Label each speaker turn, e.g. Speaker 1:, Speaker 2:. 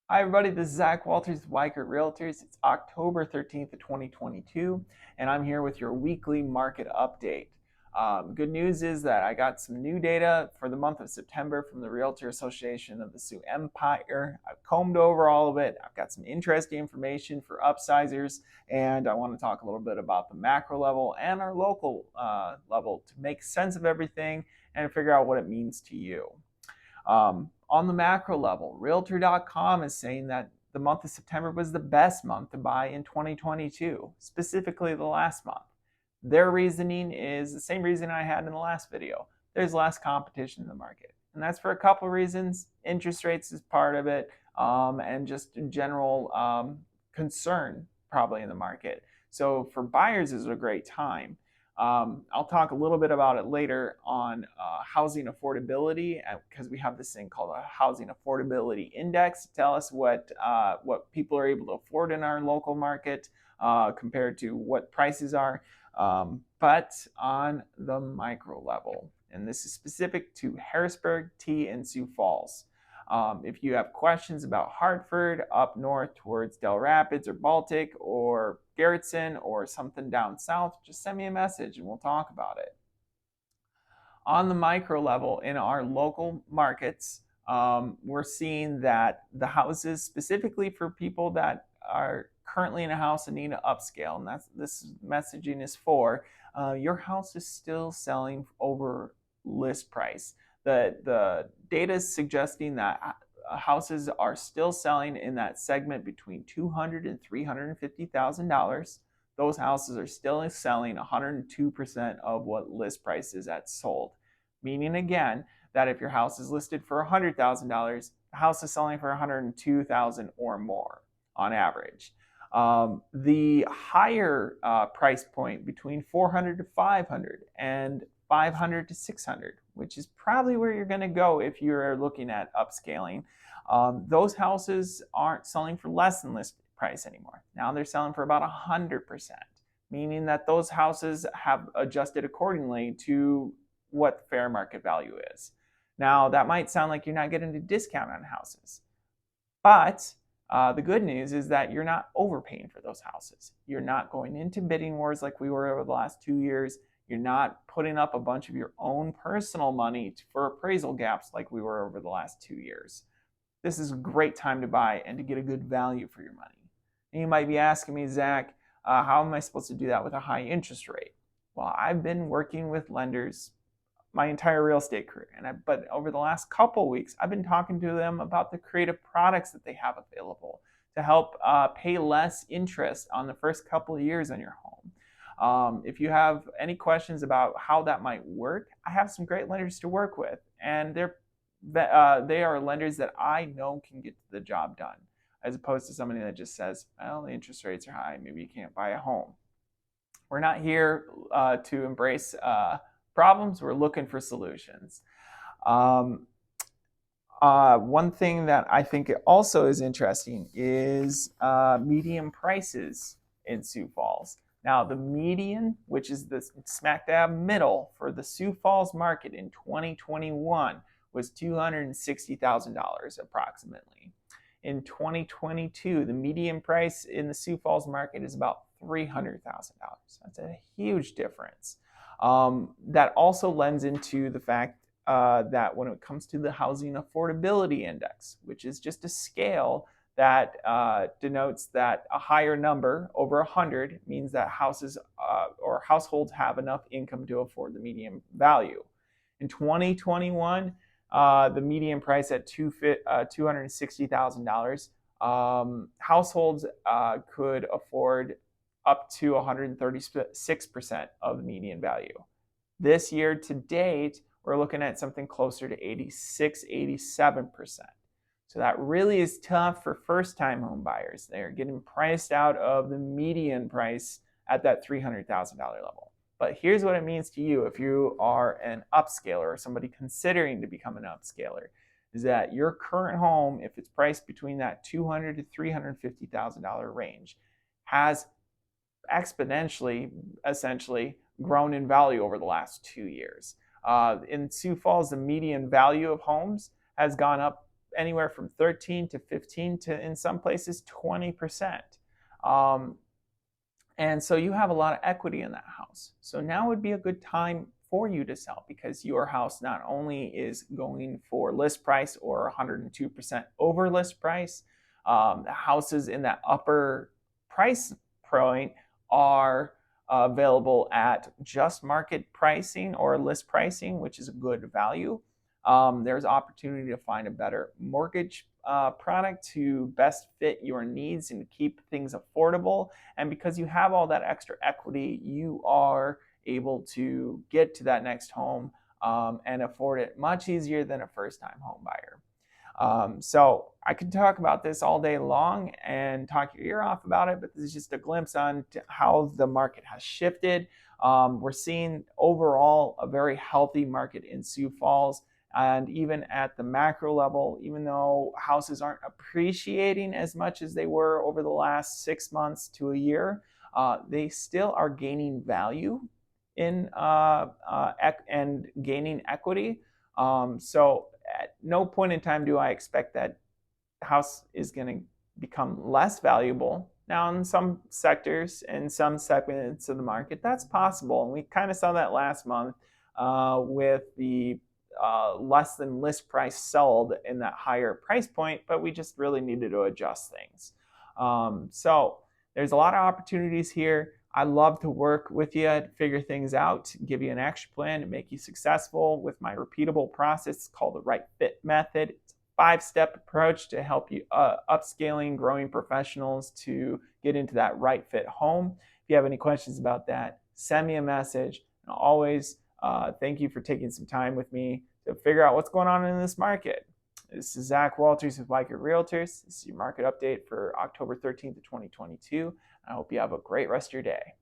Speaker 1: Hi everybody, this is Zach Walters with Weichert Realtors. It's October 13th of 2022, and I'm here with your weekly market update. Good news is that I got some new data for the month of September from the Realtor Association of the Sioux Empire. I've combed over all of it. I've got some interesting information for upsizers, and I want to talk a little bit about the macro level and our local level to make sense of everything and figure out what it means to you. On the macro level, Realtor.com is saying that the month of September was the best month to buy in 2022, specifically the last month. Their reasoning is the same reason I had in the last video. There's less competition in the market. And that's for a couple of reasons. Interest rates is part of it, and just general concern probably in the market. So for buyers, is a great time. I'll talk a little bit about it later on housing affordability, because we have this thing called a housing affordability index to tell us what people are able to afford in our local market compared to what prices are. But on the micro level, and this is specific to Harrisburg, T, and Sioux Falls. If you have questions about Hartford, up north towards Del Rapids or Baltic or Garrettson or something down south, just send me a message and we'll talk about it. On the micro level, in our local markets, we're seeing that the houses, specifically for people that are currently in a house and need to upscale, and that's this messaging is for, your house is still selling over list price. The data is suggesting that houses are still selling in that segment between $200,000 and $350,000. Those houses are still selling 102% of what list price is at sold. Meaning again, that if your house is listed for $100,000, the house is selling for $102,000 or more on average. The higher price point between $400 to $500 and $500 to $600, which is probably where you're going to go if you're looking at upscaling. Those houses aren't selling for less than list price anymore. Now they're selling for about 100%, meaning that those houses have adjusted accordingly to what fair market value is. Now that might sound like you're not getting a discount on houses, but the good news is that you're not overpaying for those houses. You're not going into bidding wars like we were over the last 2 years. You're not putting up a bunch of your own personal money for appraisal gaps like we were over the last 2 years. This is a great time to buy and to get a good value for your money. And you might be asking me, Zach, how am I supposed to do that with a high interest rate? Well, I've been working with lenders my entire real estate career, but over the last couple weeks, I've been talking to them about the creative products that they have available to help pay less interest on the first couple of years on your home. If you have any questions about how that might work, I have some great lenders to work with, and they are lenders that I know can get the job done, as opposed to somebody that just says, well, the interest rates are high, maybe you can't buy a home. We're not here to embrace problems, we're looking for solutions. One thing that I think also is interesting is median prices in Sioux Falls. Now the median, which is the smack dab middle for the Sioux Falls market in 2021, was $260,000 approximately. In 2022, the median price in the Sioux Falls market is about $300,000. That's a huge difference. That also lends into the fact that when it comes to the housing affordability index, which is just a scale that denotes that a higher number over 100 means that houses or households have enough income to afford the median value. In 2021, the median price at $260,000, households could afford up to 136% of the median value. This year to date, we're looking at something closer to 86, 87%. So that really is tough for first-time home buyers. They're getting priced out of the median price at that $300,000 level. But here's what it means to you if you are an upscaler or somebody considering to become an upscaler, is that your current home, if it's priced between that $200,000 to $350,000 range, has exponentially, essentially, grown in value over the last 2 years. In Sioux Falls, the median value of homes has gone up anywhere from 13 to 15 to, in some places, 20%. And so you have a lot of equity in that house. So now would be a good time for you to sell, because your house not only is going for list price or 102% over list price, the houses in that upper price point are available at just market pricing or list pricing, which is a good value. There's opportunity to find a better mortgage product to best fit your needs and keep things affordable. And because you have all that extra equity, you are able to get to that next home and afford it much easier than a first-time home buyer. So I could talk about this all day long and talk your ear off about it, but this is just a glimpse on how the market has shifted. We're seeing overall a very healthy market in Sioux Falls. And even at the macro level, even though houses aren't appreciating as much as they were over the last 6 months to a year, they still are gaining value in and gaining equity. So at no point in time do I expect that house is going to become less valuable. Now, in some sectors and some segments of the market, that's possible. And we kind of saw that last month with the less than list price sold in that higher price point, but we just really needed to adjust things. So there's a lot of opportunities here. I love to work with you to figure things out, give you an action plan to make you successful with my repeatable process called the Right Fit Method. It's a 5-step approach to help you upscaling growing professionals to get into that right fit home. If you have any questions about that, send me a message. And always thank you for taking some time with me to figure out what's going on in this market. This is Zach Walters with Realtor Realtors. This is your market update for October 13th of 2022. I hope you have a great rest of your day.